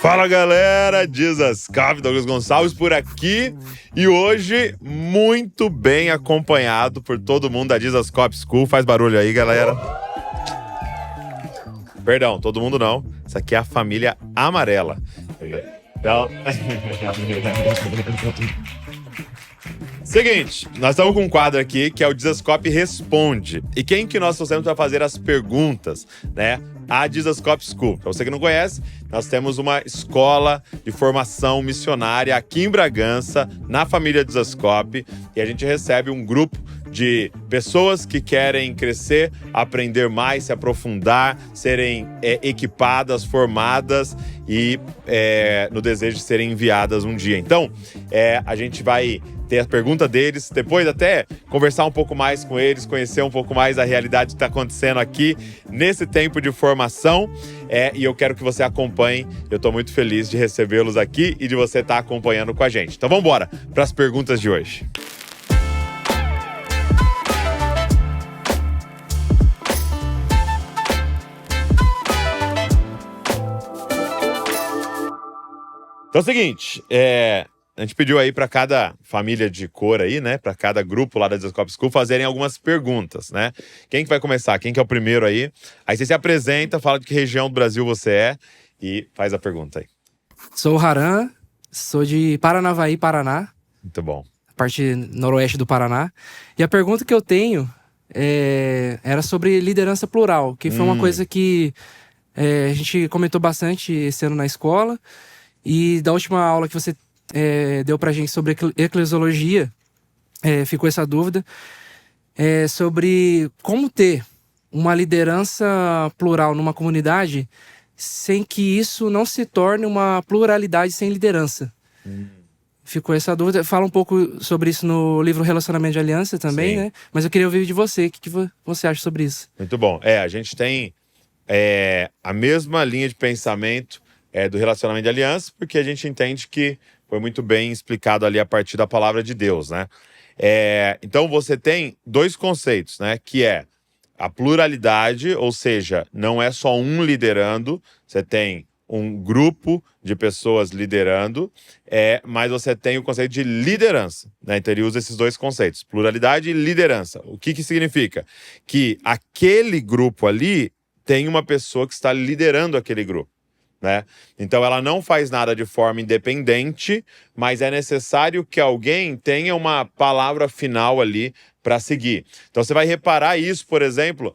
Fala galera, Dizascope, Douglas Gonçalves por aqui e hoje muito bem acompanhado por todo mundo da Dizascope School. Faz barulho aí, galera. Perdão, todo mundo não. Isso aqui é a família amarela. Então... Seguinte, nós estamos com um quadro aqui que é o Dizascope Responde. E quem que nós trouxemos para fazer as perguntas, né? A Dizascope School. Para você que não conhece, nós temos uma escola de formação missionária aqui em Bragança, na família Dizascope, e a gente recebe um grupo de pessoas que querem crescer, aprender mais, se aprofundar, serem equipadas, formadas e no desejo de serem enviadas um dia. Então, a gente vai ter a pergunta deles, depois até conversar um pouco mais com eles, conhecer um pouco mais a realidade que está acontecendo aqui nesse tempo de formação. E eu quero que você acompanhe. Eu estou muito feliz de recebê-los aqui e de você estar acompanhando com a gente. Então vamos embora para as perguntas de hoje. Então é o seguinte, a gente pediu aí para cada família de cor aí, né, para cada grupo lá da Dizascope School fazerem algumas perguntas, né? Quem que vai começar? Quem que é o primeiro aí? Aí você se apresenta, fala de que região do Brasil você é e faz a pergunta aí. Sou o Haran, sou de Paranavaí, Paraná. Muito bom. Parte noroeste do Paraná. E a pergunta que eu tenho era sobre liderança plural, que foi uma coisa que a gente comentou bastante esse ano na escola. E da última aula que você deu pra gente sobre eclesiologia, ficou essa dúvida sobre como ter uma liderança plural numa comunidade sem que isso não se torne uma pluralidade sem liderança. Ficou essa dúvida. Fala um pouco sobre isso no livro Relacionamento de Aliança também, Sim. né? Mas eu queria ouvir de você. O que você acha sobre isso? Muito bom. A gente tem a mesma linha de pensamento do relacionamento de aliança, porque a gente entende que foi muito bem explicado ali a partir da palavra de Deus, né? Então você tem dois conceitos, né? Que é a pluralidade, ou seja, não é só um liderando, você tem um grupo de pessoas liderando, mas você tem o conceito de liderança, né? Então ele usa esses dois conceitos, pluralidade e liderança. O que significa? Que aquele grupo ali tem uma pessoa que está liderando aquele grupo, né? Então ela não faz nada de forma independente, mas é necessário que alguém tenha uma palavra final ali para seguir. Então você vai reparar isso, por exemplo,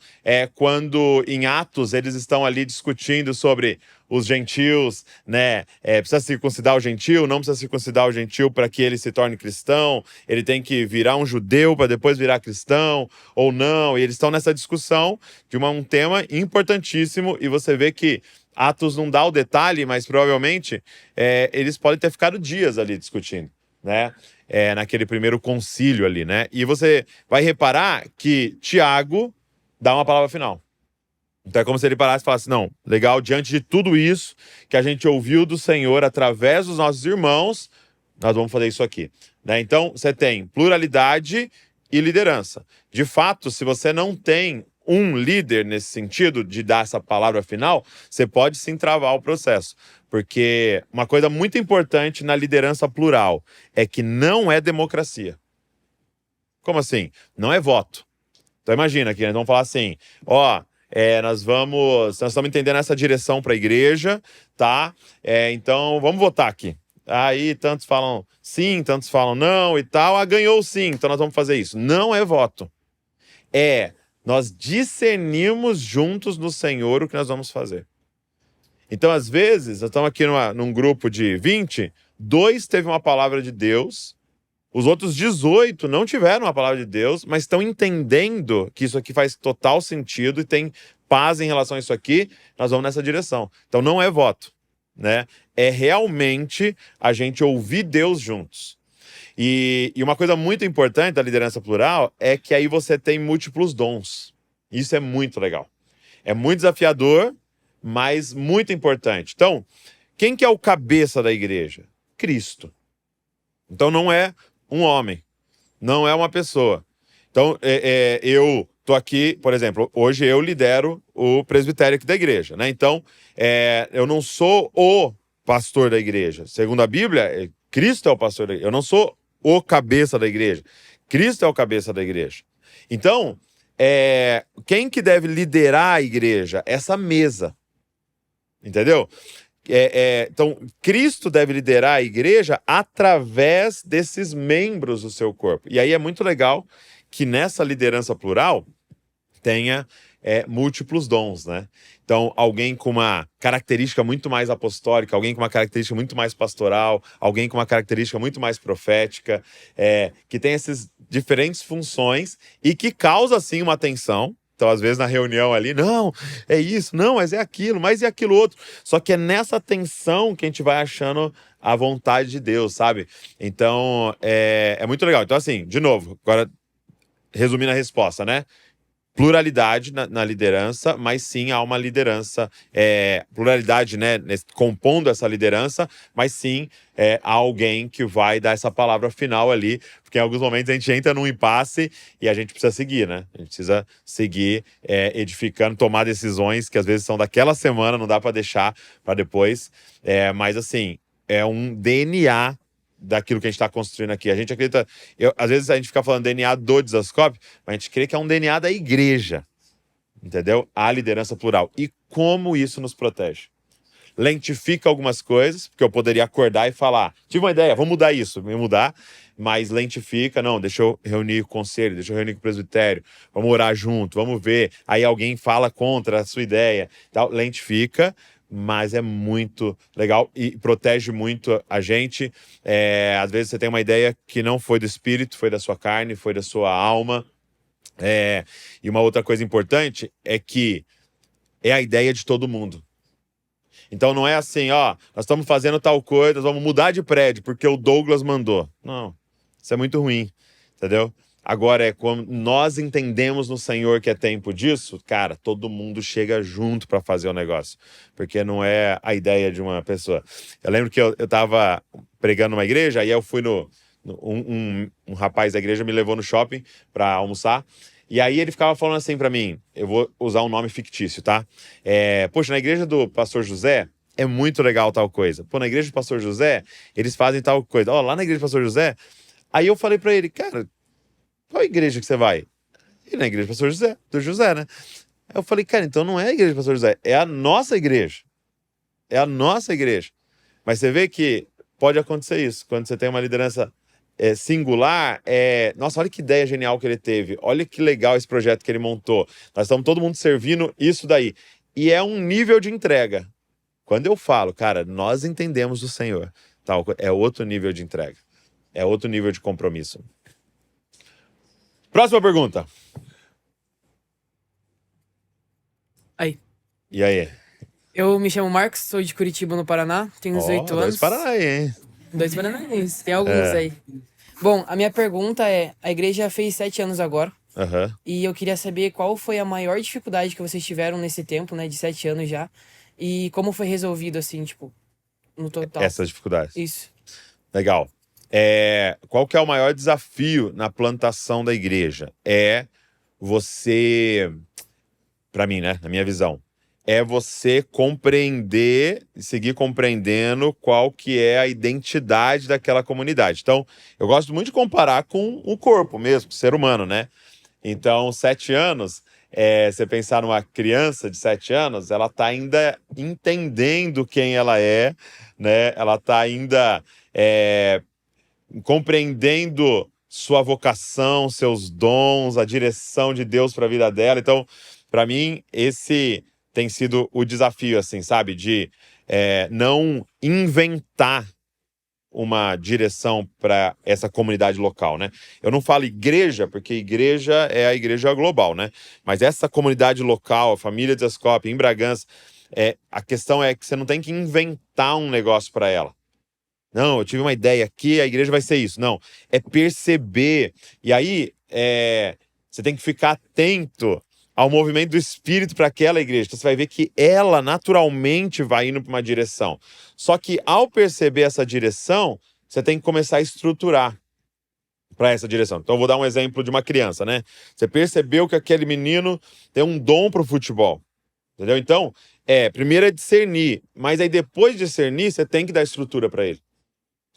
quando em Atos eles estão ali discutindo sobre os gentios, né? Precisa circuncidar o gentio, não precisa circuncidar o gentio para que ele se torne cristão, ele tem que virar um judeu para depois virar cristão, ou não, e eles estão nessa discussão de um tema importantíssimo, e você vê que Atos não dá o detalhe, mas provavelmente eles podem ter ficado dias ali discutindo, né? Naquele primeiro concílio ali, né? E você vai reparar que Tiago dá uma palavra final. Então é como se ele parasse e falasse, não, legal, diante de tudo isso que a gente ouviu do Senhor através dos nossos irmãos, nós vamos fazer isso aqui, né? Então você tem pluralidade e liderança. De fato, se você não tem um líder nesse sentido de dar essa palavra final, você pode sim travar o processo. Porque uma coisa muito importante na liderança plural é que não é democracia. Como assim? Não é voto. Então imagina que nós vamos falar assim, nós estamos entendendo essa direção para a igreja, tá? Então vamos votar aqui. Aí tantos falam sim, tantos falam não e tal. Ganhou sim, então nós vamos fazer isso. Não é voto. Nós discernimos juntos no Senhor o que nós vamos fazer. Então, às vezes, nós estamos aqui num grupo de 20, 2 teve uma palavra de Deus, os outros 18 não tiveram uma palavra de Deus, mas estão entendendo que isso aqui faz total sentido e tem paz em relação a isso aqui, nós vamos nessa direção. Então, não é voto, né? É realmente a gente ouvir Deus juntos. E uma coisa muito importante da liderança plural é que aí você tem múltiplos dons. Isso é muito legal. É muito desafiador, mas muito importante. Então, quem que é o cabeça da igreja? Cristo. Então não é um homem, não é uma pessoa. Então eu tô aqui, por exemplo, hoje eu lidero o presbitério aqui da igreja, né? Então eu não sou o pastor da igreja? Segundo a Bíblia, Cristo é o pastor da igreja. Eu não sou o cabeça da igreja. Cristo é o cabeça da igreja. Então, quem que deve liderar a igreja? Essa mesa. Entendeu? Então, Cristo deve liderar a igreja através desses membros do seu corpo. E aí é muito legal que nessa liderança plural tenha múltiplos dons, né? Então, alguém com uma característica muito mais apostólica, alguém com uma característica muito mais pastoral, alguém com uma característica muito mais profética, que tem essas diferentes funções e que causa, sim, uma tensão. Então, às vezes, na reunião ali, não, é isso, não, mas é aquilo, mas é aquilo outro. Só que é nessa tensão que a gente vai achando a vontade de Deus, sabe? Então, é muito legal. Então, assim, de novo, agora, resumindo a resposta, né? Pluralidade na liderança, mas sim há uma liderança, pluralidade, né, compondo essa liderança, mas sim há alguém que vai dar essa palavra final ali, porque em alguns momentos a gente entra num impasse e a gente precisa seguir, né? A gente precisa seguir edificando, tomar decisões que às vezes são daquela semana, não dá para deixar para depois, mas assim, é um DNA daquilo que a gente está construindo aqui. A gente acredita... às vezes a gente fica falando DNA do Desascope, mas a gente crê que é um DNA da igreja. Entendeu? A liderança plural. E como isso nos protege? Lentifica algumas coisas, porque eu poderia acordar e falar, tive uma ideia, vamos mudar isso, vamos mudar, mas lentifica, não, deixa eu reunir com o conselho, deixa eu reunir com o presbitério, vamos orar junto, vamos ver, aí alguém fala contra a sua ideia, tal, lentifica, mas é muito legal e protege muito a gente. Às vezes você tem uma ideia que não foi do espírito, foi da sua carne, foi da sua alma. E uma outra coisa importante é que é a ideia de todo mundo. Então não é assim, ó, nós estamos fazendo tal coisa, nós vamos mudar de prédio porque o Douglas mandou. Não, isso é muito ruim, entendeu? Agora, quando nós entendemos no Senhor que é tempo disso, cara, todo mundo chega junto para fazer o negócio, porque não é a ideia de uma pessoa. Eu lembro que eu tava pregando numa igreja, aí eu fui um rapaz da igreja me levou no shopping para almoçar, e aí ele ficava falando assim para mim, eu vou usar um nome fictício, tá? Poxa, na igreja do pastor José, é muito legal tal coisa. Pô, na igreja do pastor José, eles fazem tal coisa. Ó, lá na igreja do pastor José, aí eu falei para ele, cara, qual igreja que você vai? E na igreja do pastor José, do José, né? Aí eu falei, cara, então não é a igreja do pastor José, é a nossa igreja. É a nossa igreja. Mas você vê que pode acontecer isso, quando você tem uma liderança singular, nossa, olha que ideia genial que ele teve, olha que legal esse projeto que ele montou. Nós estamos todo mundo servindo isso daí. E é um nível de entrega. Quando eu falo, cara, nós entendemos o Senhor, tal, é outro nível de entrega. É outro nível de compromisso. Próxima pergunta. Aí. E aí? Eu me chamo Marcos, sou de Curitiba, no Paraná, tenho 18 anos. Dois Paraná, hein? 2 paranaenses, tem alguns aí. Bom, a minha pergunta é, a igreja fez 7 anos agora, e eu queria saber qual foi a maior dificuldade que vocês tiveram nesse tempo, né, de 7 anos já, e como foi resolvido, assim, tipo, no total. Essas dificuldades. Isso. Legal. Qual que é o maior desafio na plantação da igreja? É você, para mim, né, na minha visão, é você compreender e seguir compreendendo qual que é a identidade daquela comunidade. Então, eu gosto muito de comparar com o corpo mesmo, com o ser humano, né? Então, 7 anos, você pensar numa criança de 7 anos, ela está ainda entendendo quem ela é, né? Ela está ainda compreendendo sua vocação, seus dons, a direção de Deus para a vida dela. Então, para mim, esse tem sido o desafio, assim, sabe? De não inventar uma direção para essa comunidade local, né? Eu não falo igreja, porque igreja é a igreja global, né? Mas essa comunidade local, a família de Desascope, em Bragança, a questão é que você não tem que inventar um negócio para ela. Não, eu tive uma ideia aqui, a igreja vai ser isso. Não, é perceber. E aí, você tem que ficar atento ao movimento do Espírito para aquela igreja. Então, você vai ver que ela naturalmente vai indo para uma direção. Só que, ao perceber essa direção, você tem que começar a estruturar para essa direção. Então, eu vou dar um exemplo de uma criança, né? Você percebeu que aquele menino tem um dom para o futebol. Entendeu? Então, primeiro é discernir, mas aí depois de discernir, você tem que dar estrutura para ele.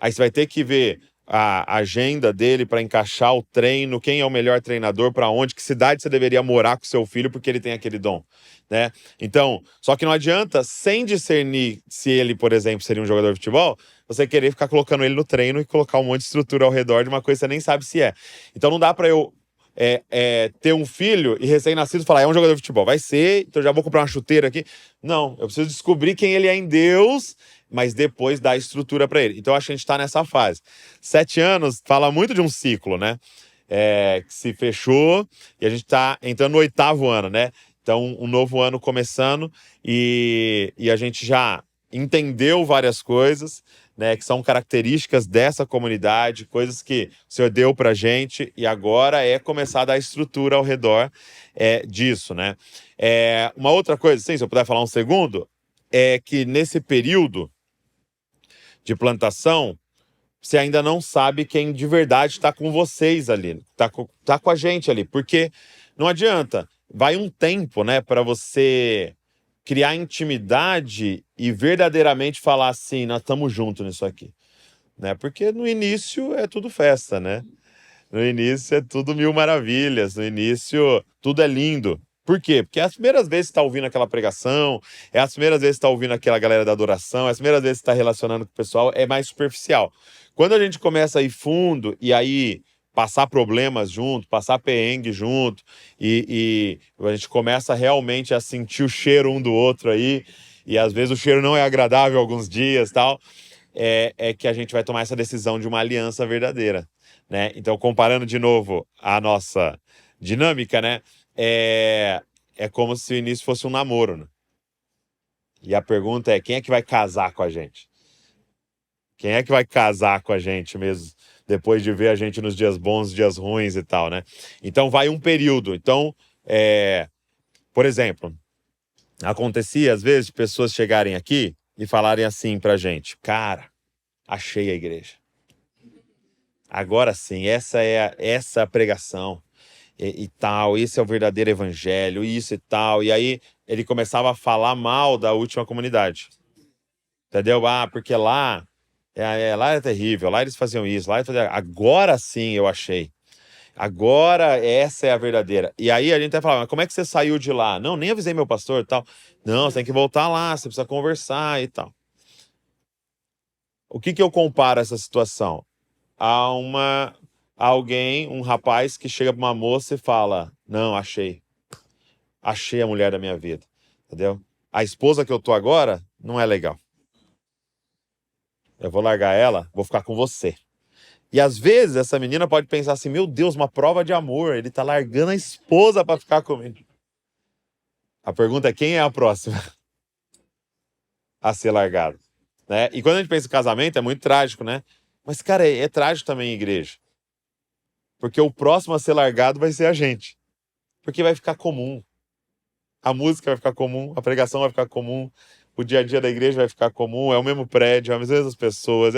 Aí você vai ter que ver a agenda dele para encaixar o treino, quem é o melhor treinador, para onde, que cidade você deveria morar com seu filho, porque ele tem aquele dom, né? Então, só que não adianta, sem discernir se ele, por exemplo, seria um jogador de futebol, você querer ficar colocando ele no treino e colocar um monte de estrutura ao redor de uma coisa que você nem sabe se é. Então não dá para eu ter um filho e recém-nascido falar, é um jogador de futebol, vai ser, então já vou comprar uma chuteira aqui. Não, eu preciso descobrir quem ele é em Deus, mas depois dar estrutura para ele. Então acho que a gente está nessa fase. 7 anos fala muito de um ciclo, né? Que se fechou e a gente está entrando no 8º ano, né? Então, um novo ano começando e a gente já entendeu várias coisas, né, que são características dessa comunidade, coisas que o Senhor deu pra gente, e agora é começar a dar estrutura ao redor disso, né? Uma outra coisa, sim, se eu puder falar um segundo, é que nesse período de plantação, você ainda não sabe quem de verdade está com vocês ali, tá com a gente ali, porque não adianta, vai um tempo, né, para você criar intimidade e verdadeiramente falar assim, nós estamos juntos nisso aqui, né? Porque no início é tudo festa, né? No início é tudo mil maravilhas, no início tudo é lindo. Por quê? Porque é as primeiras vezes que você está ouvindo aquela pregação, é as primeiras vezes que você está ouvindo aquela galera da adoração, é as primeiras vezes que você está relacionando com o pessoal, é mais superficial. Quando a gente começa a ir fundo e aí passar problemas junto, passar perrengue junto, e a gente começa realmente a sentir o cheiro um do outro aí, e às vezes o cheiro não é agradável alguns dias tal, é que a gente vai tomar essa decisão de uma aliança verdadeira, né? Então, comparando de novo a nossa dinâmica, né? É como se o início fosse um namoro, né? E a pergunta é, quem é que vai casar com a gente? Quem é que vai casar com a gente mesmo, depois de ver a gente nos dias bons, dias ruins e tal, né? Então, vai um período. Então, por exemplo, acontecia, às vezes, de pessoas chegarem aqui e falarem assim pra gente, cara, achei a igreja. Agora sim, essa é a pregação e tal, esse é o verdadeiro evangelho, isso e tal. E aí ele começava a falar mal da última comunidade. Entendeu? Ah, porque lá é terrível, lá eles faziam isso, lá eles faziam... Agora sim eu achei. Agora essa é a verdadeira. E aí a gente até falava, mas como é que você saiu de lá? Não, nem avisei meu pastor e tal. Não, você tem que voltar lá, você precisa conversar e tal. O que eu comparo essa situação? A alguém, um rapaz que chega para uma moça e fala, não, achei a mulher da minha vida, entendeu? A esposa que eu tô agora não é legal. Eu vou largar ela, vou ficar com você. E às vezes essa menina pode pensar assim, meu Deus, uma prova de amor, ele tá largando a esposa para ficar comigo. A pergunta é, quem é a próxima a ser largada, né? E quando a gente pensa em casamento, é muito trágico, né? Mas, cara, é trágico também em igreja. Porque o próximo a ser largado vai ser a gente. Porque vai ficar comum. A música vai ficar comum, a pregação vai ficar comum, o dia a dia da igreja vai ficar comum, é o mesmo prédio, é as mesmas pessoas.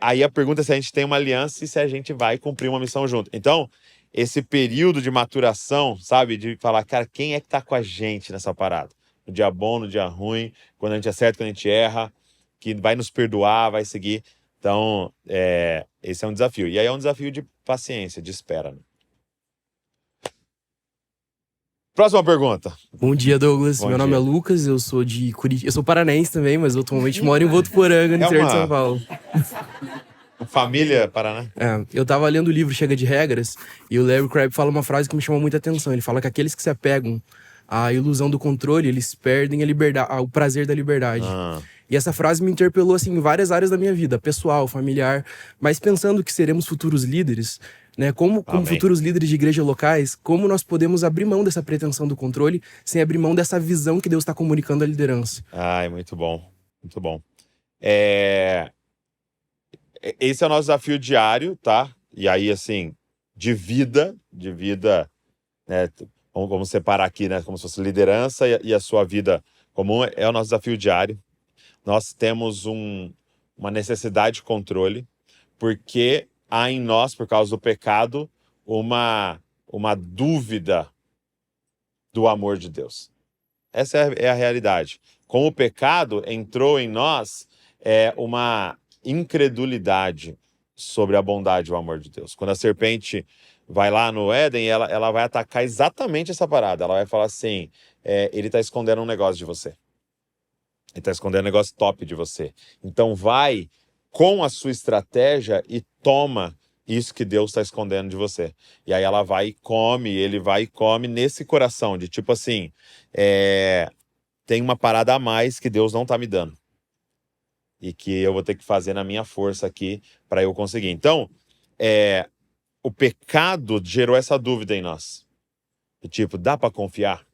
Aí a pergunta é se a gente tem uma aliança e se a gente vai cumprir uma missão junto. Então, esse período de maturação, sabe? De falar, cara, quem é que tá com a gente nessa parada? No dia bom, no dia ruim, quando a gente acerta, quando a gente erra, que vai nos perdoar, vai seguir. Então, esse é um desafio. E aí é um desafio de paciência, de espera, né? Próxima pergunta. Bom dia, Douglas. Bom Meu nome é dia. Lucas, eu sou de Curitiba. Eu sou paranaense também, mas atualmente moro em Votuporanga, no interior de São Paulo. Família Paraná. Eu tava lendo o livro Chega de Regras e o Larry Crabb fala uma frase que me chamou muita atenção. Ele fala que aqueles que se apegam à ilusão do controle, eles perdem a liberdade, o prazer da liberdade. E essa frase me interpelou assim, em várias áreas da minha vida, pessoal, familiar, mas pensando que seremos futuros líderes, né? Como futuros líderes de igreja locais, como nós podemos abrir mão dessa pretensão do controle sem abrir mão dessa visão que Deus está comunicando à liderança? Ai, muito bom. Muito bom. Esse é o nosso desafio diário, tá? E aí, assim, de vida, né? Vamos separar aqui, né? Como se fosse liderança e a sua vida comum, é o nosso desafio diário. Nós temos uma necessidade de controle, porque há em nós, por causa do pecado, uma dúvida do amor de Deus. Essa é a realidade. Com o pecado, entrou em nós uma incredulidade sobre a bondade e o amor de Deus. Quando a serpente vai lá no Éden, ela vai atacar exatamente essa parada. Ela vai falar assim, ele está escondendo um negócio de você. Ele está escondendo um negócio top de você. Então vai com a sua estratégia e toma isso que Deus está escondendo de você. E aí ela vai e come, ele vai e come nesse coração, de tipo assim, tem uma parada a mais que Deus não está me dando. E que eu vou ter que fazer na minha força aqui para eu conseguir. Então, o pecado gerou essa dúvida em nós. E, tipo, dá para confiar?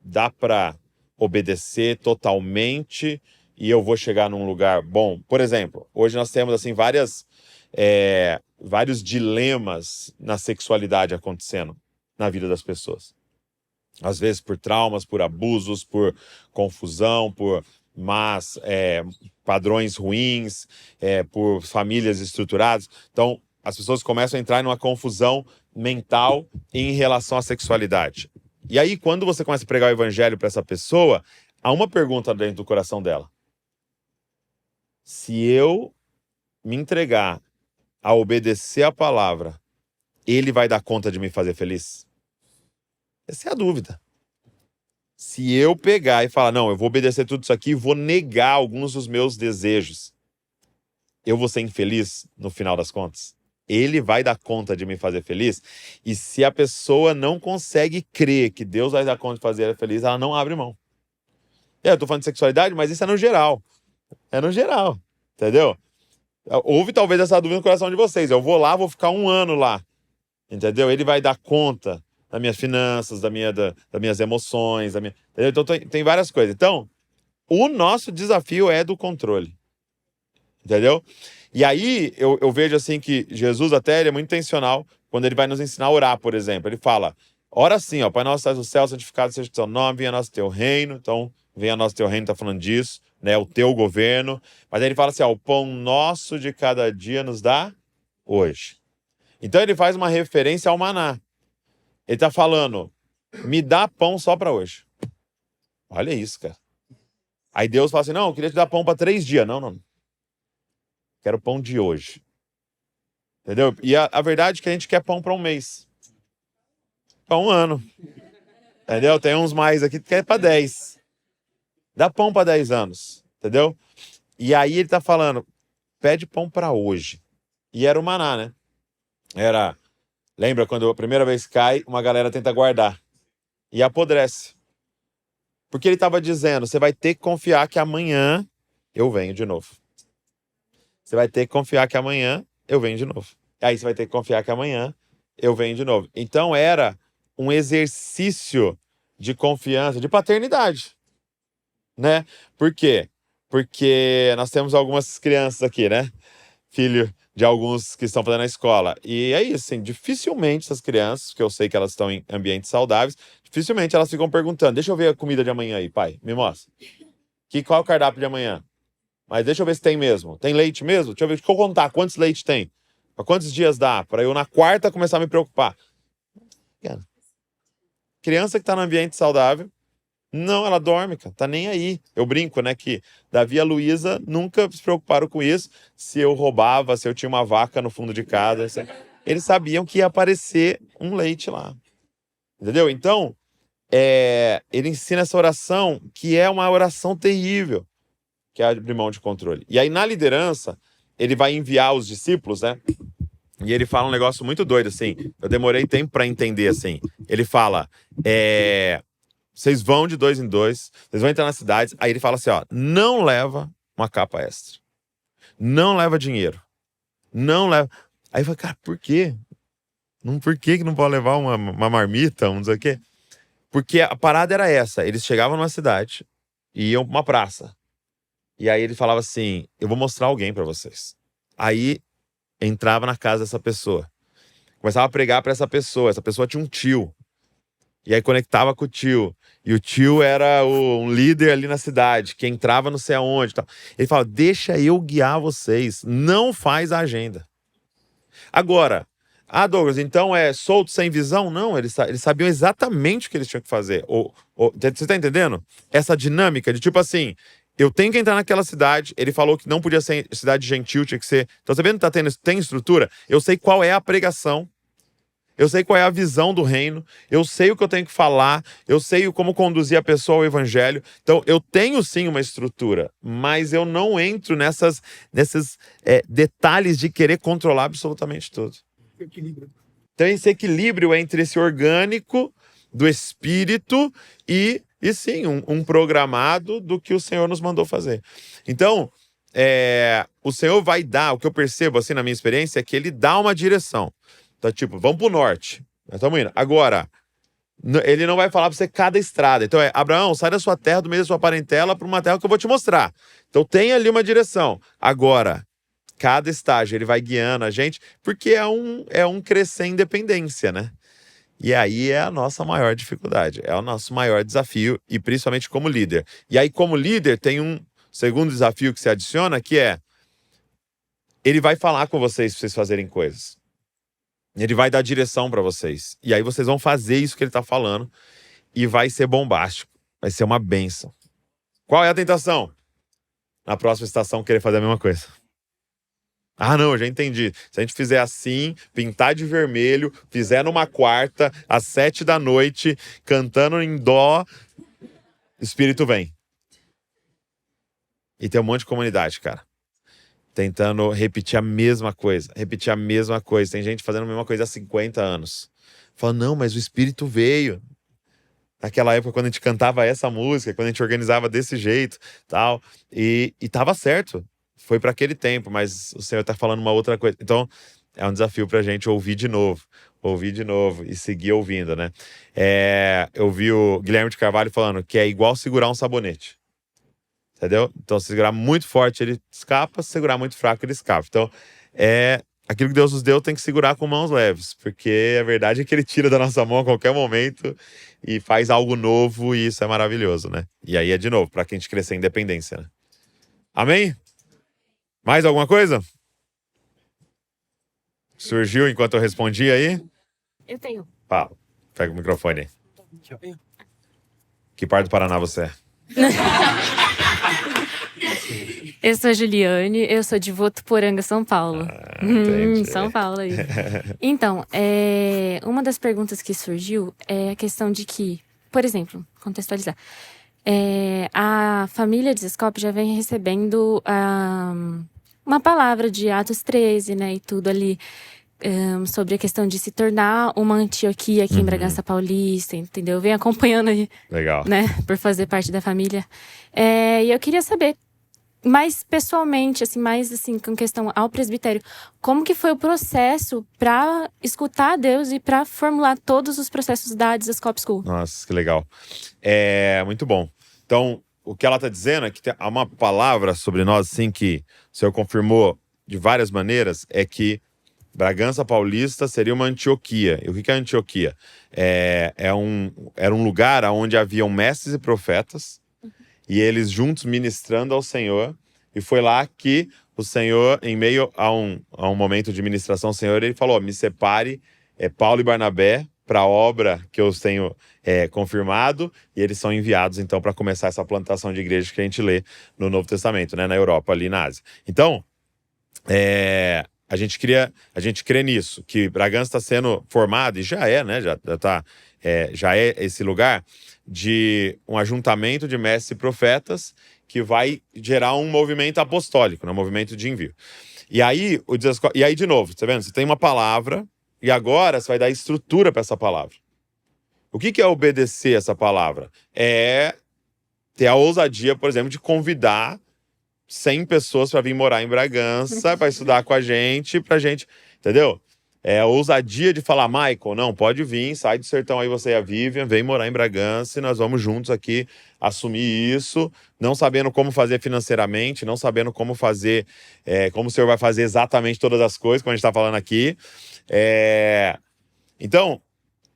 Dá para obedecer totalmente e eu vou chegar num lugar bom? Por exemplo, hoje nós temos assim vários dilemas na sexualidade acontecendo na vida das pessoas. Às vezes por traumas, por abusos, por confusão, por padrões ruins, por famílias estruturadas. Então, as pessoas começam a entrar numa confusão mental em relação à sexualidade. E aí, quando você começa a pregar o evangelho para essa pessoa, há uma pergunta dentro do coração dela. Se eu me entregar a obedecer a palavra, ele vai dar conta de me fazer feliz? Essa é a dúvida. Se eu pegar e falar, não, eu vou obedecer tudo isso aqui e vou negar alguns dos meus desejos, eu vou ser infeliz no final das contas? Ele vai dar conta de me fazer feliz? E se a pessoa não consegue crer que Deus vai dar conta de fazer ela feliz, ela não abre mão. Eu tô falando de sexualidade, mas isso é no geral. É no geral, entendeu? Houve talvez essa dúvida no coração de vocês. Eu vou lá, vou ficar 1 ano lá, entendeu? Ele vai dar conta das minhas finanças, das minhas emoções, entendeu? Então tem várias coisas. Então, o nosso desafio é do controle, entendeu? E aí eu vejo assim que Jesus até ele é muito intencional quando ele vai nos ensinar a orar, por exemplo. Ele fala, ora assim, ó, Pai nosso que estás no céu, santificado seja o teu nome, venha a nosso teu reino. Então, venha a nosso teu reino, tá falando disso, né? O teu governo. Mas aí ele fala assim, ó, o pão nosso de cada dia nos dá hoje. Então ele faz uma referência ao maná. Ele tá falando, me dá pão só para hoje. Olha isso, cara. Aí Deus fala assim, não, eu queria te dar pão para 3 dias. Não. Quero pão de hoje. Entendeu? E a verdade é que a gente quer pão para 1 mês. Para 1 ano. Entendeu? Tem uns mais aqui que quer para 10. Dá pão para 10 anos. Entendeu? E aí ele tá falando, pede pão para hoje. E era o maná, né? Lembra quando a primeira vez cai, uma galera tenta guardar. E apodrece. Porque ele estava dizendo, você vai ter que confiar que amanhã eu venho de novo. Você vai ter que confiar que amanhã eu venho de novo. Aí você vai ter que confiar que amanhã eu venho de novo. Então era um exercício de confiança, de paternidade, né? Por quê? Porque nós temos algumas crianças aqui, né? Filho de alguns que estão fazendo a escola. E é isso, assim, dificilmente essas crianças, que eu sei que elas estão em ambientes saudáveis, dificilmente elas ficam perguntando, deixa eu ver a comida de amanhã aí, pai, me mostra. Qual é o cardápio de amanhã? Mas deixa eu ver se tem mesmo. Tem leite mesmo? Deixa eu contar quantos leite tem. Pra quantos dias dá? Para eu na quarta começar a me preocupar. Criança que tá no ambiente saudável, não, ela dorme, cara. Tá nem aí. Eu brinco, né, que Davi e a Luísa nunca se preocuparam com isso. Se eu roubava, se eu tinha uma vaca no fundo de casa. Eles sabiam que ia aparecer um leite lá. Entendeu? Então, ele ensina essa oração, que é uma oração terrível, que é abrir mão de controle. E aí, na liderança, ele vai enviar os discípulos, né? E ele fala um negócio muito doido, assim. Eu demorei tempo para entender, assim. Ele fala, vocês vão de 2 em 2, vocês vão entrar nas cidades. Aí ele fala assim, ó, não leva uma capa extra. Não leva dinheiro. Não leva... Aí eu falei, cara, por quê? Por que não pode levar uma marmita, não sei o quê? Porque a parada era essa. Eles chegavam numa cidade e iam pra uma praça. E aí ele falava assim, eu vou mostrar alguém pra vocês. Aí entrava na casa dessa pessoa. Começava a pregar pra essa pessoa. Essa pessoa tinha um tio. E aí conectava com o tio. E o tio era um líder ali na cidade, que entrava não sei aonde e tal. Ele falava, deixa eu guiar vocês. Não faz a agenda. Agora, Ah, Douglas, então é solto sem visão? Não, eles sabiam exatamente o que eles tinham que fazer. Você tá entendendo? Essa dinâmica de tipo assim, eu tenho que entrar naquela cidade, ele falou que não podia ser cidade gentil, tinha que ser... Então você vendo que tem estrutura? Eu sei qual é a pregação, eu sei qual é a visão do reino, eu sei o que eu tenho que falar, eu sei como conduzir a pessoa ao evangelho. Então, eu tenho sim uma estrutura, mas eu não entro nesses detalhes de querer controlar absolutamente tudo. Então, esse equilíbrio entre esse orgânico do espírito e sim, um programado do que o Senhor nos mandou fazer. Então, o Senhor vai dar, o que eu percebo assim na minha experiência é que ele dá uma direção. Então, tipo, vamos pro norte. Nós estamos indo. Agora, ele não vai falar pra você cada estrada. Então Abraão, sai da sua terra, do meio da sua parentela, para uma terra que eu vou te mostrar. Então tem ali uma direção. Agora, cada estágio, ele vai guiando a gente, porque é um crescer em dependência, né? E aí é a nossa maior dificuldade, é o nosso maior desafio, e principalmente como líder. E aí, como líder, tem um segundo desafio que se adiciona, que é ele vai falar com vocês pra vocês fazerem coisas. Ele vai dar direção para vocês. E aí vocês vão fazer isso que ele tá falando. E vai ser bombástico. Vai ser uma bênção. Qual é a tentação? Na próxima estação, querer fazer a mesma coisa. Ah, não, eu já entendi. Se a gente fizer assim, pintar de vermelho, fizer numa quarta, às 7 da noite, cantando em dó, Espírito vem. E tem um monte de comunidade, cara. Tentando repetir a mesma coisa. Tem gente fazendo a mesma coisa há 50 anos. Fala, não, mas o Espírito veio. Naquela época, quando a gente cantava essa música, quando a gente organizava desse jeito, tal. E tava certo. Foi para aquele tempo, mas o Senhor tá falando uma outra coisa. Então, é um desafio pra gente ouvir de novo e seguir ouvindo, né? Eu vi o Guilherme de Carvalho falando que é igual segurar um sabonete. Entendeu? Então, se segurar muito forte, ele escapa. Se segurar muito fraco, ele escapa. Então, aquilo que Deus nos deu tem que segurar com mãos leves. Porque a verdade é que ele tira da nossa mão a qualquer momento e faz algo novo, e isso é maravilhoso, né? E aí de novo, para que a gente crescer em independência, né? Amém? Mais alguma coisa? Surgiu enquanto eu respondi aí? Eu tenho. Fala. Pega o microfone aí. Que parte do Paraná você é? Eu sou a Juliane, eu sou de Votuporanga, São Paulo. São Paulo aí. Então, uma das perguntas que surgiu é a questão de que, por exemplo, contextualizar, a família de Zescope já vem recebendo uma palavra de Atos 13, né, e tudo ali, sobre a questão de se tornar uma Antioquia aqui em Bragança Paulista, entendeu? Vem acompanhando aí. Legal. Né, por fazer parte da família. E eu queria saber, mais pessoalmente, assim, mais assim, com questão ao presbitério, como que foi o processo para escutar a Deus e para formular todos os processos da Zescope School? Nossa, que legal. Muito bom. Então, o que ela está dizendo é que há uma palavra sobre nós, assim, que o Senhor confirmou de várias maneiras, é que Bragança Paulista seria uma Antioquia. E o que é Antioquia? Era um lugar onde haviam mestres e profetas, e eles juntos ministrando ao Senhor. E foi lá que o Senhor, em meio a um momento de ministração ao Senhor, ele falou, me separe Paulo e Barnabé para a obra que eu tenho confirmado, e eles são enviados, então, para começar essa plantação de igrejas que a gente lê no Novo Testamento, né, na Europa, ali na Ásia. Então, a gente crê nisso, que Bragança está sendo formado, e já é, né? Já é esse lugar de um ajuntamento de mestres e profetas que vai gerar um movimento apostólico, né? Um movimento de envio. E aí, de novo, tá vendo? Você tem uma palavra e agora você vai dar estrutura para essa palavra. O que é obedecer essa palavra? É ter a ousadia, por exemplo, de convidar 100 pessoas para vir morar em Bragança, para estudar com a gente, entendeu? É a ousadia de falar, Michael, não, pode vir, sai do sertão aí você e a Vivian, vem morar em Bragança e nós vamos juntos aqui assumir isso, não sabendo como fazer financeiramente, não sabendo como fazer, como o Senhor vai fazer exatamente todas as coisas, como a gente está falando aqui. Então,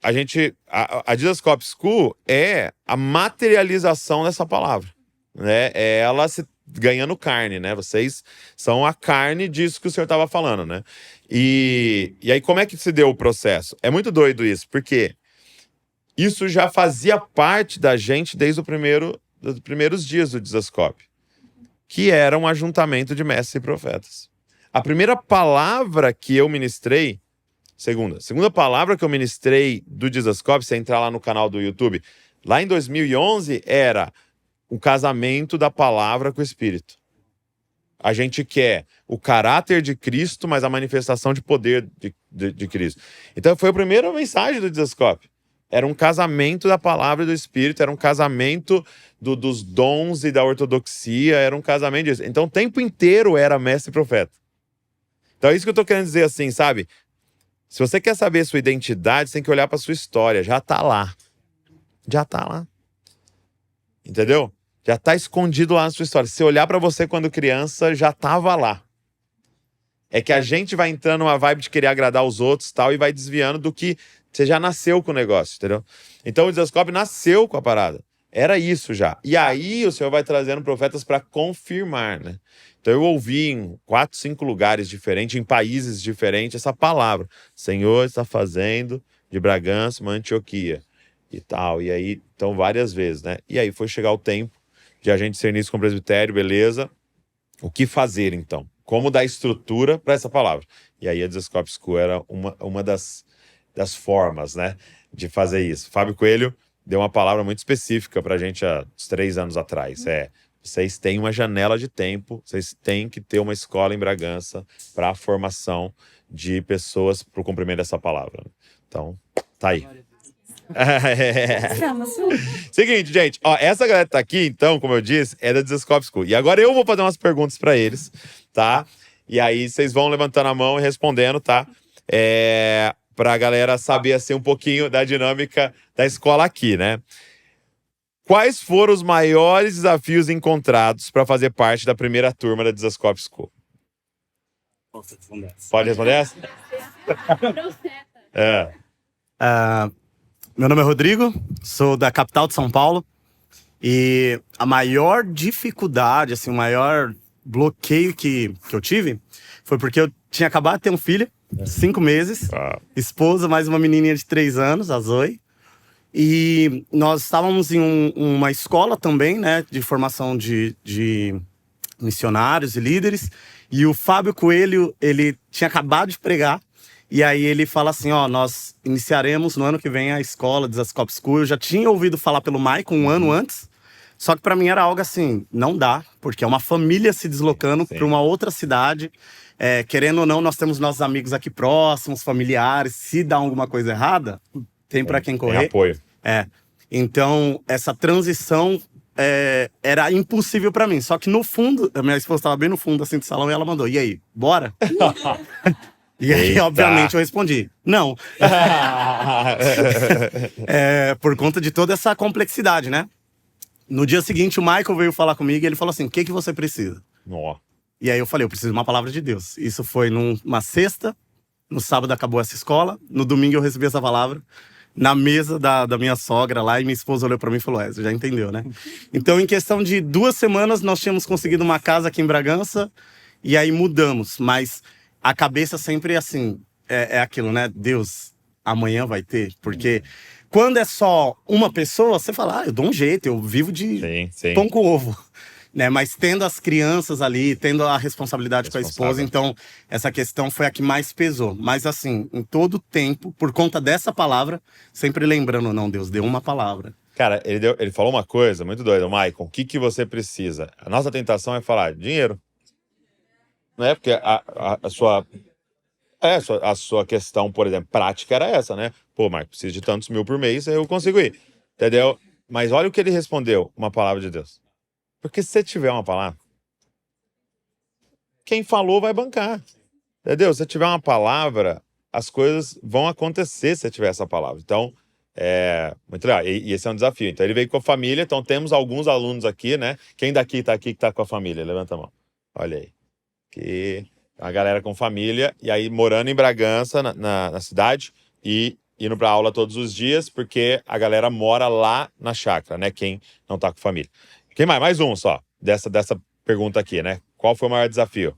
a Zescope School é a materialização dessa palavra. né? É ela se ganhando carne, né? Vocês são a carne disso que o senhor estava falando, né? E aí, como é que se deu o processo? É muito doido isso, porque isso já fazia parte da gente desde dos primeiros dias do Dizascope, que era um ajuntamento de mestres e profetas. A primeira palavra que eu ministrei, segunda palavra que eu ministrei do Dizascope, se entrar lá no canal do YouTube, lá em 2011, era o casamento da palavra com o Espírito. A gente quer o caráter de Cristo, mas a manifestação de poder de Cristo. Então foi a primeira mensagem do Dizascope. Era um casamento da palavra e do Espírito, era um casamento dos dons e da ortodoxia, era um casamento disso. Então o tempo inteiro era mestre e profeta. Então é isso que eu tô querendo dizer assim, sabe? Se você quer saber sua identidade, você tem que olhar para sua história. Já tá lá. Já tá lá. Entendeu? Já tá escondido lá na sua história. Se você olhar para você quando criança, já tava lá. É que a gente vai entrando numa vibe de querer agradar os outros tal, e vai desviando do que você já nasceu com o negócio, entendeu? Então o Dizascope nasceu com a parada. Era isso já. E aí o Senhor vai trazendo profetas para confirmar, né? Então eu ouvi em 4, 5 lugares diferentes, em países diferentes, essa palavra. Senhor está fazendo de Bragança uma Antioquia e tal. E aí, então várias vezes, né? E aí foi chegar o tempo de a gente ser nisso com o presbitério, beleza. O que fazer, então? Como dar estrutura para essa palavra? E aí a Dizascope School era uma das formas, né, de fazer isso. Fábio Coelho deu uma palavra muito específica para a gente há uns 3 anos atrás. Vocês têm uma janela de tempo, vocês têm que ter uma escola em Bragança para a formação de pessoas para o cumprimento dessa palavra. Então, tá aí. Seguinte, gente, ó, essa galera que tá aqui, então, como eu disse, é da Dizascope School. E agora eu vou fazer umas perguntas para eles, tá? E aí vocês vão levantando a mão e respondendo, tá? Pra galera saber, assim, um pouquinho da dinâmica da escola aqui, né? Quais foram os maiores desafios encontrados para fazer parte da primeira turma da Dizascope School? Pode responder essa? Meu nome é Rodrigo, sou da capital de São Paulo. E a maior dificuldade, assim, o maior bloqueio que eu tive foi porque eu tinha acabado de ter um filho, 5 meses, esposa, mais uma menininha de 3 anos, a Zoe. E nós estávamos em uma escola também, né, de formação de missionários e líderes. E o Fábio Coelho, ele tinha acabado de pregar. E aí ele fala assim, ó, nós iniciaremos no ano que vem a escola Dizascope School. Eu já tinha ouvido falar pelo Maicon 1 ano antes. Só que pra mim era algo assim, não dá. Porque é uma família se deslocando para uma outra cidade. Querendo ou não, nós temos nossos amigos aqui próximos, familiares. Se dá alguma coisa errada, tem pra quem correr. Tem apoio. Então, essa transição era impossível pra mim. Só que no fundo, a minha esposa estava bem no fundo assim, do salão e ela mandou, e aí, bora? E aí, Eita. obviamente, eu respondi, não. Por conta de toda essa complexidade, né? No dia seguinte, o Michael veio falar comigo e ele falou assim, o que você precisa? E aí eu falei, eu preciso de uma palavra de Deus. Isso foi numa sexta, no sábado acabou essa escola, no domingo eu recebi essa palavra, na mesa da minha sogra lá, e minha esposa olhou pra mim e falou, você já entendeu, né? Então, em questão de 2 semanas, nós tínhamos conseguido uma casa aqui em Bragança, e aí mudamos, mas a cabeça sempre assim, é aquilo, né? Deus, amanhã vai ter. Porque quando é só uma pessoa, você fala, eu dou um jeito, eu vivo de pão com ovo. Né? Mas tendo as crianças ali, tendo a responsabilidade com a esposa, então essa questão foi a que mais pesou. Mas assim, em todo tempo, por conta dessa palavra, sempre lembrando, não, Deus deu uma palavra. Cara, ele falou uma coisa muito doida, Maicon, o que você precisa? A nossa tentação é falar, dinheiro. Não é porque a sua questão, por exemplo, prática era essa, né? Pô, Marco, preciso de tantos mil por mês, aí eu consigo ir. Entendeu? Mas olha o que ele respondeu, uma palavra de Deus. Porque se você tiver uma palavra, quem falou vai bancar. Entendeu? Se você tiver uma palavra, as coisas vão acontecer se você tiver essa palavra. Então, muito legal. E esse é um desafio. Então, ele veio com a família. Então, temos alguns alunos aqui, né? Quem daqui tá aqui que tá com a família? Levanta a mão. Olha aí. Que a galera com família, e aí morando em Bragança, na cidade, e indo pra aula todos os dias, porque a galera mora lá na chácara, né? Quem não tá com família. Quem mais? Mais um só, dessa pergunta aqui, né? Qual foi o maior desafio?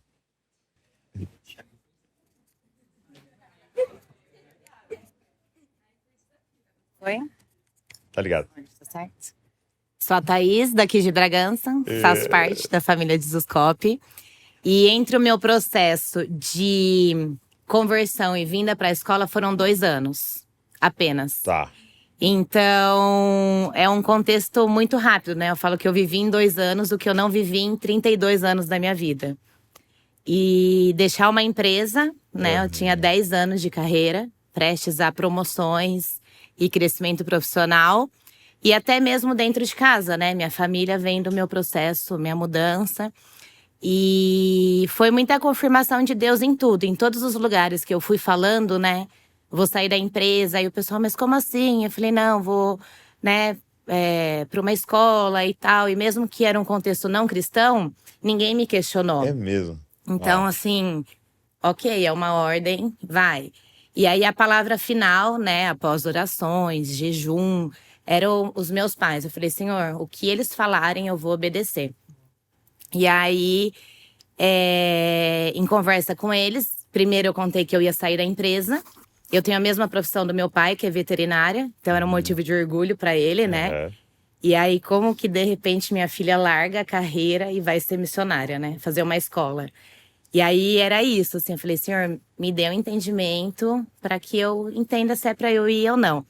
Oi? Tá ligado? Tá certo? Sou a Thaís, daqui de Bragança. Faço parte da família de Zuscope. E entre o meu processo de conversão e vinda para a escola foram 2 anos, apenas. Tá. Então, é um contexto muito rápido, né? Eu falo que eu vivi em 2 anos o que eu não vivi em 32 anos da minha vida. E deixar uma empresa, né? Eu tinha 10 anos de carreira, prestes a promoções e crescimento profissional. E até mesmo dentro de casa, né? Minha família vendo o meu processo, minha mudança. E foi muita confirmação de Deus em tudo, em todos os lugares que eu fui falando, né? Vou sair da empresa. Aí o pessoal, mas como assim? Eu falei, não, vou, né, para uma escola e tal. E mesmo que era um contexto não cristão, ninguém me questionou. É mesmo. Então, assim, ok, é uma ordem, vai. E aí a palavra final, né, após orações, jejum, eram os meus pais. Eu falei, Senhor, o que eles falarem eu vou obedecer. E aí, em conversa com eles, primeiro eu contei que eu ia sair da empresa. Eu tenho a mesma profissão do meu pai, que é veterinária. Então era um motivo de orgulho para ele, né? E aí, como que de repente minha filha larga a carreira e vai ser missionária, né? Fazer uma escola. E aí era isso, assim, eu falei, Senhor, me dê um entendimento para que eu entenda se é para eu ir ou não.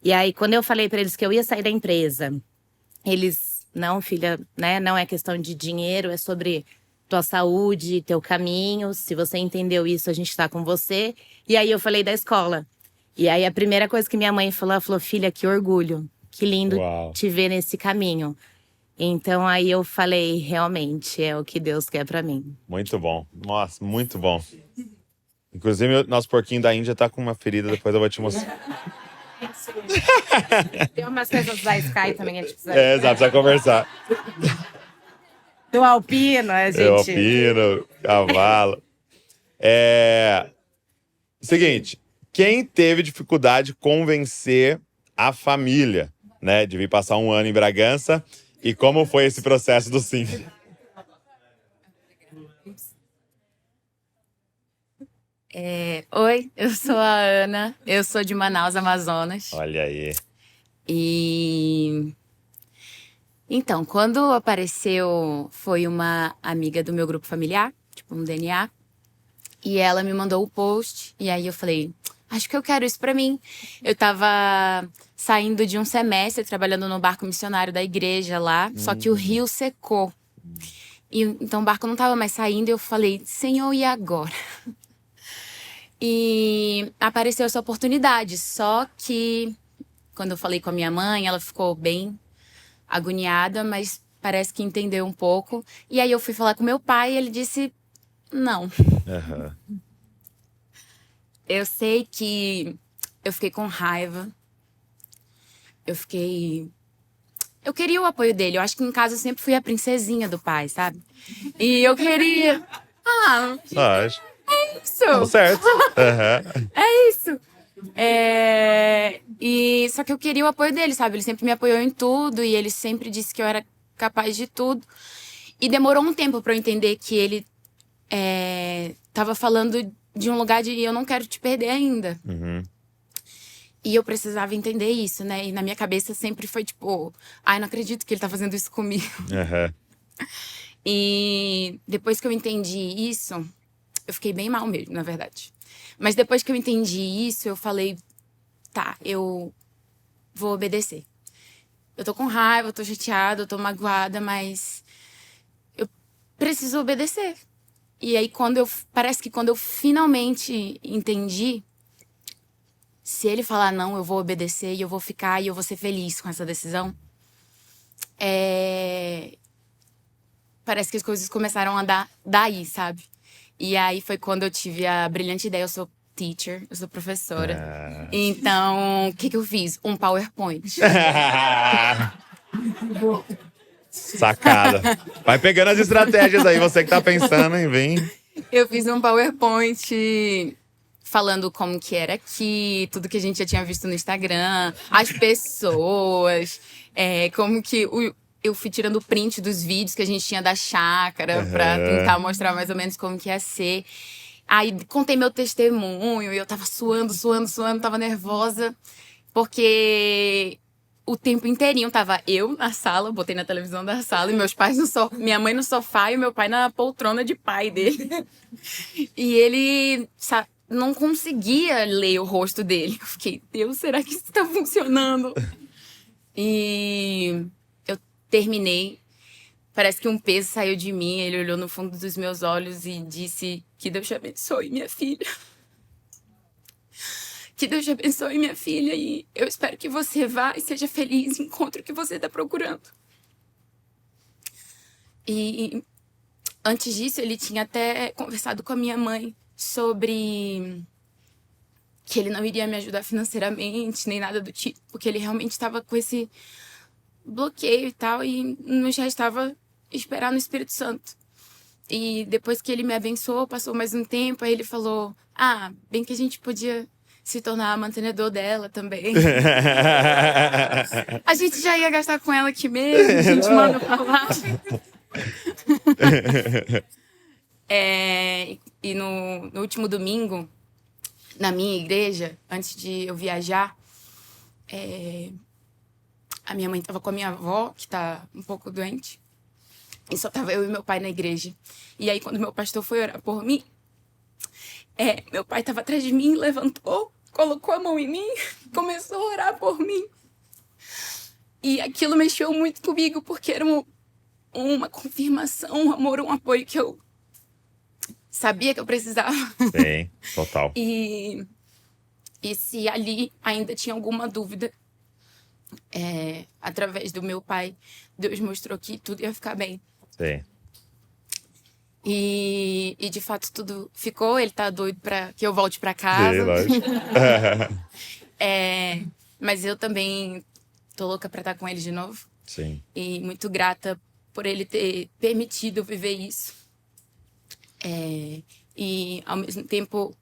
E aí, quando eu falei para eles que eu ia sair da empresa, eles, não, filha, né? Não é questão de dinheiro, é sobre tua saúde, teu caminho. Se você entendeu isso, a gente tá com você. E aí eu falei da escola. E aí a primeira coisa que minha mãe falou, ela falou, filha, que orgulho, que lindo te ver nesse caminho. Então aí eu falei, realmente, é o que Deus quer pra mim. Muito bom. Nossa, muito bom. Inclusive, nosso porquinho da Índia tá com uma ferida, depois eu vou te mostrar. Tem umas coisas da Sky também, a gente precisa... Exato, precisa conversar. Do alpino, a gente... Alpino, cavalo. Seguinte, quem teve dificuldade de convencer a família, né, de vir passar um ano em Bragança? E como foi esse processo do sim? Oi, eu sou a Ana, eu sou de Manaus, Amazonas. Olha aí. E então, quando apareceu, foi uma amiga do meu grupo familiar, tipo um DNA, e ela me mandou o post, e aí eu falei, acho que eu quero isso pra mim. Eu tava saindo de um semestre, trabalhando no barco missionário da igreja lá, só que o rio secou. E então o barco não tava mais saindo, e eu falei, Senhor, e agora? E apareceu essa oportunidade, só que quando eu falei com a minha mãe, ela ficou bem agoniada, mas parece que entendeu um pouco. E aí eu fui falar com meu pai e ele disse, não. Eu sei que eu fiquei com raiva. Eu queria o apoio dele. Eu acho que em casa eu sempre fui a princesinha do pai, sabe? E eu queria... Acho. É isso. Tá certo. É isso. Só que eu queria o apoio dele, sabe? Ele sempre me apoiou em tudo e ele sempre disse que eu era capaz de tudo. E demorou um tempo pra eu entender que ele tava falando de um lugar de eu não quero te perder ainda. E eu precisava entender isso, né? E na minha cabeça sempre foi tipo, ai, não acredito que ele tá fazendo isso comigo. E depois que eu entendi isso, eu fiquei bem mal mesmo, na verdade. Mas depois que eu entendi isso, eu falei, tá, eu vou obedecer. Eu tô com raiva, eu tô chateada, eu tô magoada, mas eu preciso obedecer. E aí, parece que quando eu finalmente entendi, se ele falar não, eu vou obedecer e eu vou ficar e eu vou ser feliz com essa decisão. Parece que as coisas começaram a andar daí, sabe? E aí foi quando eu tive a brilhante ideia, eu sou teacher, eu sou professora. Então, o que eu fiz? Um PowerPoint. Sacada. Vai pegando as estratégias aí, você que tá pensando em vir. Eu fiz um PowerPoint falando como que era aqui, tudo que a gente já tinha visto no Instagram, as pessoas, como que eu fui tirando print dos vídeos que a gente tinha da chácara pra tentar mostrar mais ou menos como que ia ser. Aí contei meu testemunho e eu tava suando, tava nervosa. Porque o tempo inteirinho tava eu na sala, botei na televisão da sala, e meus pais no sofá, minha mãe no sofá e meu pai na poltrona de pai dele. E ele não conseguia ler o rosto dele. Eu fiquei, Deus, será que isso tá funcionando? E eu terminei. Parece que um peso saiu de mim. Ele olhou no fundo dos meus olhos e disse: que Deus te abençoe, minha filha. Que Deus te abençoe, minha filha. E eu espero que você vá e seja feliz e encontre o que você está procurando. E antes disso, ele tinha até conversado com a minha mãe sobre que ele não iria me ajudar financeiramente, nem nada do tipo, porque ele realmente estava com esse bloqueio e tal, e nos restava esperar no Espírito Santo. E depois que ele me abençoou, passou mais um tempo, aí ele falou: bem que a gente podia se tornar mantenedor dela também. A gente já ia gastar com ela aqui mesmo, a gente manda pra lá. E no último domingo, na minha igreja, antes de eu viajar, a minha mãe estava com a minha avó, que tá um pouco doente, e só tava eu e meu pai na igreja. E aí, quando meu pastor foi orar por mim, meu pai estava atrás de mim, levantou, colocou a mão em mim, começou a orar por mim. E aquilo mexeu muito comigo, porque era uma confirmação, um amor, um apoio que eu sabia que eu precisava. Sim, total. E se ali ainda tinha alguma dúvida, através do meu pai, Deus mostrou que tudo ia ficar bem. Sim. E de fato tudo ficou. Ele tá doido pra que eu volte pra casa. Sim, lógico. Mas eu também tô louca pra estar com ele de novo. Sim. E muito grata por ele ter permitido eu viver isso. E ao mesmo tempo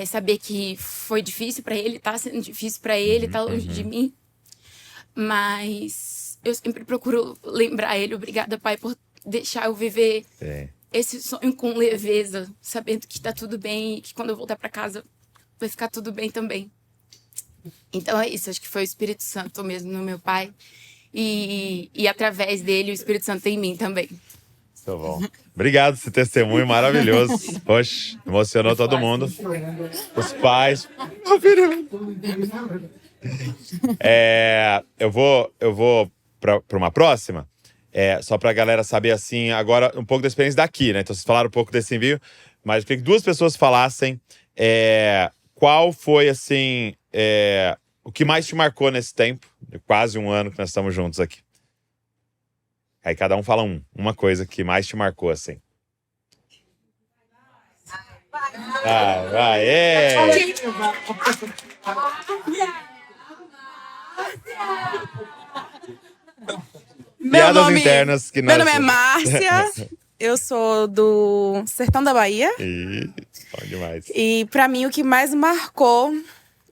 saber que foi difícil pra ele, tá sendo difícil pra ele, tá longe de mim. Mas eu sempre procuro lembrar ele: obrigada, pai, por deixar eu viver esse sonho com leveza, sabendo que tá tudo bem e que quando eu voltar pra casa vai ficar tudo bem também. Então é isso, acho que foi o Espírito Santo mesmo no meu pai e através dele o Espírito Santo em mim também. Muito bom. Obrigado por esse testemunho maravilhoso. Poxa, emocionou todo mundo. Os pais. Eu vou para uma próxima. Só pra galera saber, assim, agora um pouco da experiência daqui, né? Então, vocês falaram um pouco desse envio, mas eu queria que duas pessoas falassem qual foi, assim, o que mais te marcou nesse tempo, quase um ano que nós estamos juntos aqui. Aí cada um fala uma coisa que mais te marcou, assim. Vai. Piadas internas que nós... Meu nome é Márcia, eu sou do sertão da Bahia. Bom demais. E pra mim o que mais marcou,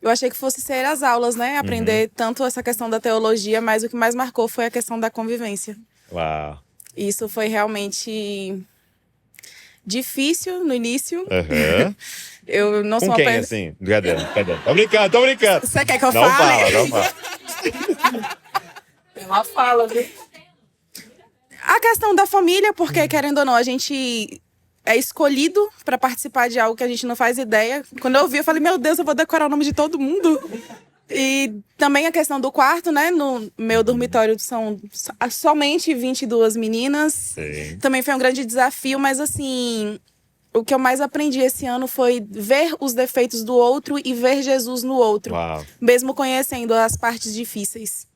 eu achei que fosse ser as aulas, né? Aprender tanto essa questão da teologia, mas o que mais marcou foi a questão da convivência. Uau. Isso foi realmente difícil no início. Eu não sou uma pessoa... assim? Brincadeira. Tô brincando. Você quer que eu fale? Não fala. Ela fala, viu? A questão da família, porque, querendo ou não, a gente é escolhido para participar de algo que a gente não faz ideia. Quando eu vi, eu falei, meu Deus, eu vou decorar o nome de todo mundo. E também a questão do quarto, né? No meu dormitório são somente 22 meninas. Sim. Também foi um grande desafio, mas assim, o que eu mais aprendi esse ano foi ver os defeitos do outro e ver Jesus no outro. Uau. Mesmo conhecendo as partes difíceis.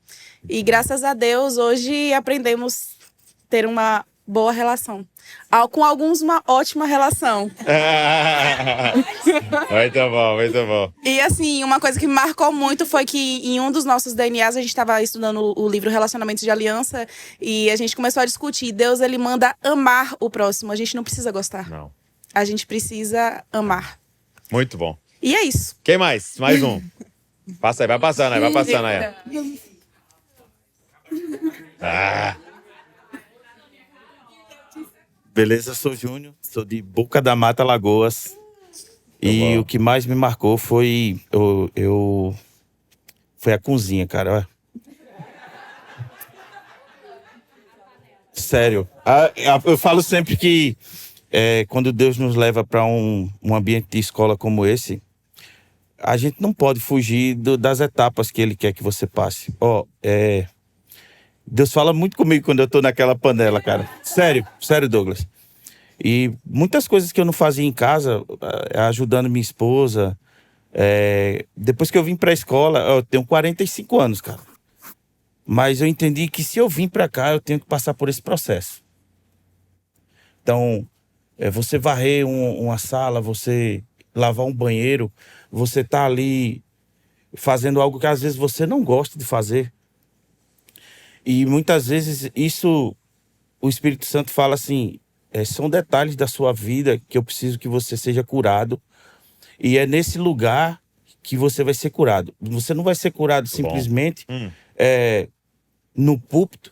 E graças a Deus, hoje aprendemos a ter uma boa relação. Com alguns, uma ótima relação. Muito bom. E assim, uma coisa que me marcou muito foi que em um dos nossos DNAs, a gente estava estudando o livro Relacionamentos de Aliança, e a gente começou a discutir. Deus, ele manda amar o próximo. A gente não precisa gostar. Não. A gente precisa amar. Muito bom. E é isso. Quem mais? Mais um. Passa aí, vai passando aí. Beleza, eu sou Júnior, sou de Boca da Mata, Alagoas. E o que mais me marcou foi foi a cozinha, cara. Sério. Eu falo sempre que quando Deus nos leva para um ambiente de escola como esse, a gente não pode fugir das etapas que Ele quer que você passe. Deus fala muito comigo quando eu tô naquela panela, cara. Sério, sério, Douglas. E muitas coisas que eu não fazia em casa, ajudando minha esposa. Depois que eu vim pra escola, eu tenho 45 anos, cara. Mas eu entendi que se eu vim pra cá, eu tenho que passar por esse processo. Então, você varrer uma sala, você lavar um banheiro, você tá ali fazendo algo que às vezes você não gosta de fazer. E muitas vezes isso, o Espírito Santo fala assim, são detalhes da sua vida que eu preciso que você seja curado. E é nesse lugar que você vai ser curado. Você não vai ser curado simplesmente no púlpito.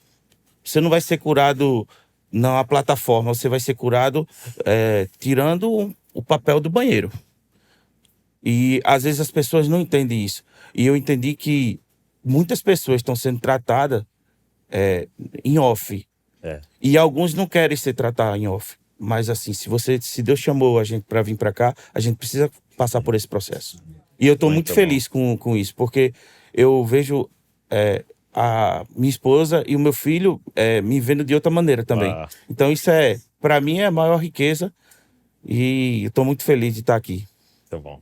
Você não vai ser curado na plataforma. Você vai ser curado tirando o papel do banheiro. E às vezes as pessoas não entendem isso. E eu entendi que muitas pessoas estão sendo tratadas em off. E alguns não querem ser tratados em off. Mas assim, se Deus chamou a gente para vir para cá, a gente precisa passar por esse processo. E eu estou muito feliz com isso, porque eu vejo a minha esposa e o meu filho me vendo de outra maneira também. Então isso para mim, é a maior riqueza. E eu estou muito feliz de estar aqui. Tá bom.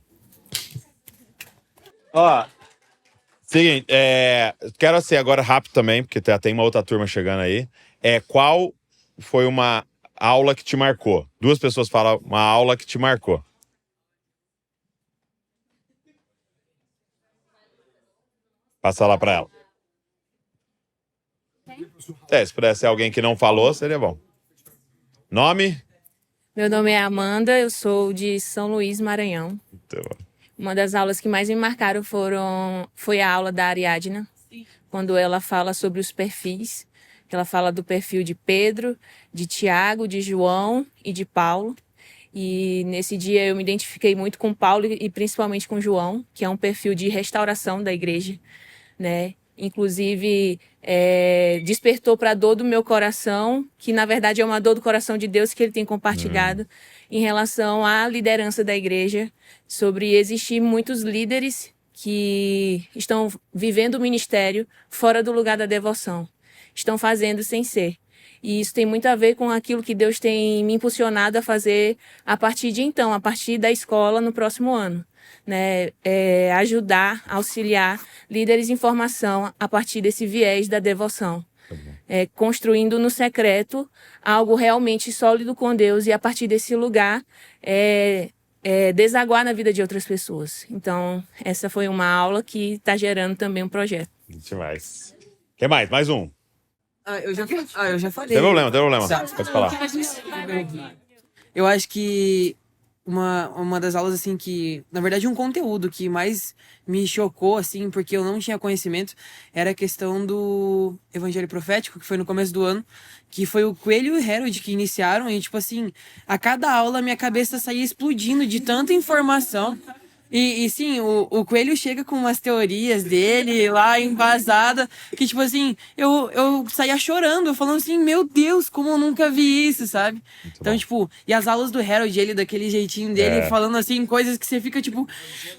Seguinte, quero assim agora rápido também, porque tem uma outra turma chegando aí. Qual foi uma aula que te marcou? 2 pessoas falam uma aula que te marcou. Passa lá pra ela. Se pudesse ser alguém que não falou, seria bom. Nome? Meu nome é Amanda, eu sou de São Luís, Maranhão. Muito bom. Uma das aulas que mais me marcaram foi a aula da Ariadna, quando ela fala sobre os perfis. Ela fala do perfil de Pedro, de Tiago, de João e de Paulo. E nesse dia eu me identifiquei muito com Paulo e principalmente com João, que é um perfil de restauração da igreja, né? Inclusive, despertou para a dor do meu coração, que na verdade é uma dor do coração de Deus que ele tem compartilhado em relação à liderança da igreja, sobre existir muitos líderes que estão vivendo o ministério fora do lugar da devoção. Estão fazendo sem ser. E isso tem muito a ver com aquilo que Deus tem me impulsionado a fazer a partir de então, a partir da escola no próximo ano. Né? Ajudar, auxiliar líderes em formação a partir desse viés da devoção. Construindo no secreto algo realmente sólido com Deus e a partir desse lugar desaguar na vida de outras pessoas. Então, essa foi uma aula que está gerando também um projeto. Demais. Quem mais? Mais um. Eu já falei. Tem problema. Pode falar. Eu acho que uma das aulas, assim, que... Na verdade, um conteúdo que mais me chocou, assim, porque eu não tinha conhecimento, era a questão do Evangelho Profético, que foi no começo do ano, que foi o Coelho e o Harold que iniciaram, e, tipo assim, a cada aula minha cabeça saía explodindo de tanta informação. E sim, o Coelho chega com umas teorias dele lá embasada, que tipo assim, eu saía chorando, falando assim, meu Deus, como eu nunca vi isso, sabe? Muito então, bom. Tipo, e as aulas do Harold, ele daquele jeitinho dele, falando assim, coisas que você fica tipo,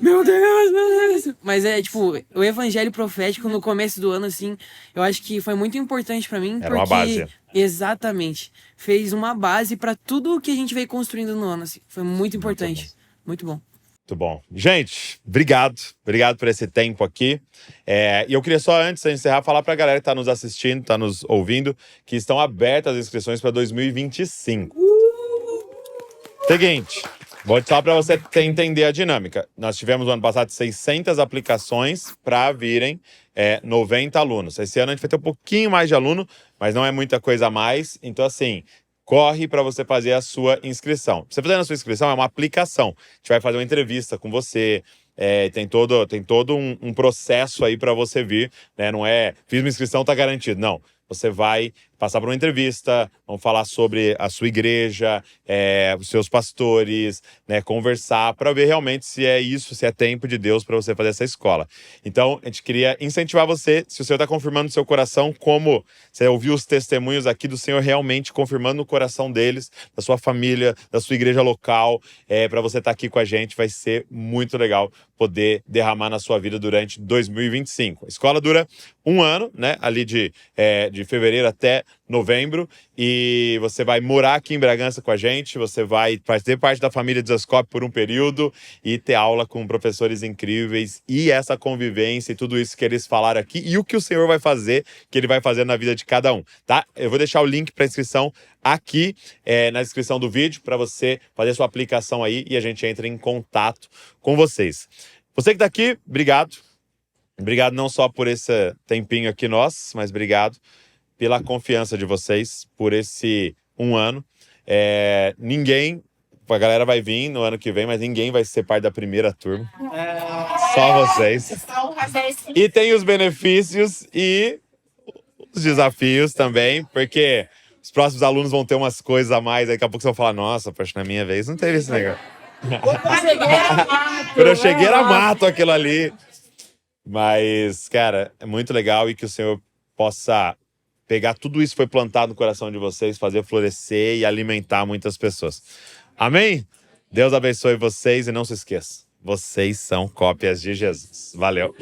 meu Deus. Mas tipo, o Evangelho Profético no começo do ano, assim, eu acho que foi muito importante pra mim, Era uma base. Exatamente, fez uma base pra tudo que a gente veio construindo no ano, assim, foi muito importante, muito bom. Muito bom. Gente, obrigado. Obrigado por esse tempo aqui. E eu queria só, antes de encerrar, falar pra galera que tá nos assistindo, tá nos ouvindo, que estão abertas as inscrições para 2025. Seguinte, vou te falar pra você entender a dinâmica. Nós tivemos no ano passado 600 aplicações para virem 90 alunos. Esse ano a gente vai ter um pouquinho mais de aluno, mas não é muita coisa a mais. Então, assim... Corre para você fazer a sua inscrição. Você fazendo a sua inscrição é uma aplicação. A gente vai fazer uma entrevista com você. Tem todo um processo aí para você vir. Né? Não é, fiz uma inscrição, tá garantido. Não. você vai passar por uma entrevista, vamos falar sobre a sua igreja, os seus pastores, né, conversar para ver realmente se é isso, se é tempo de Deus para você fazer essa escola. Então, a gente queria incentivar você, se o Senhor está confirmando no seu coração, como você ouviu os testemunhos aqui do Senhor realmente confirmando no coração deles, da sua família, da sua igreja local, para você estar aqui com a gente, vai ser muito legal poder derramar na sua vida durante 2025. A escola dura 1 ano, né, ali de fevereiro até novembro, e você vai morar aqui em Bragança com a gente, você vai fazer parte da família Desascope por um período e ter aula com professores incríveis e essa convivência e tudo isso que eles falaram aqui e o que o Senhor vai fazer, que Ele vai fazer na vida de cada um, tá? Eu vou deixar o link para inscrição aqui na descrição do vídeo para você fazer sua aplicação aí e a gente entra em contato com vocês. Você que tá aqui, obrigado. Obrigado não só por esse tempinho aqui nós, mas obrigado pela confiança de vocês, por esse 1 ano. Ninguém, a galera vai vir no ano que vem, mas ninguém vai ser parte da primeira turma. Só vocês. E tem os benefícios e os desafios também, porque os próximos alunos vão ter umas coisas a mais. Daqui a pouco você vai falar, nossa, poxa, na minha vez não teve esse negócio. Quando eu cheguei era mato aquilo ali. Mas, cara, é muito legal e que o Senhor possa pegar tudo isso que foi plantado no coração de vocês, fazer florescer e alimentar muitas pessoas. Amém? Deus abençoe vocês e não se esqueça, vocês são cópias de Jesus. Valeu!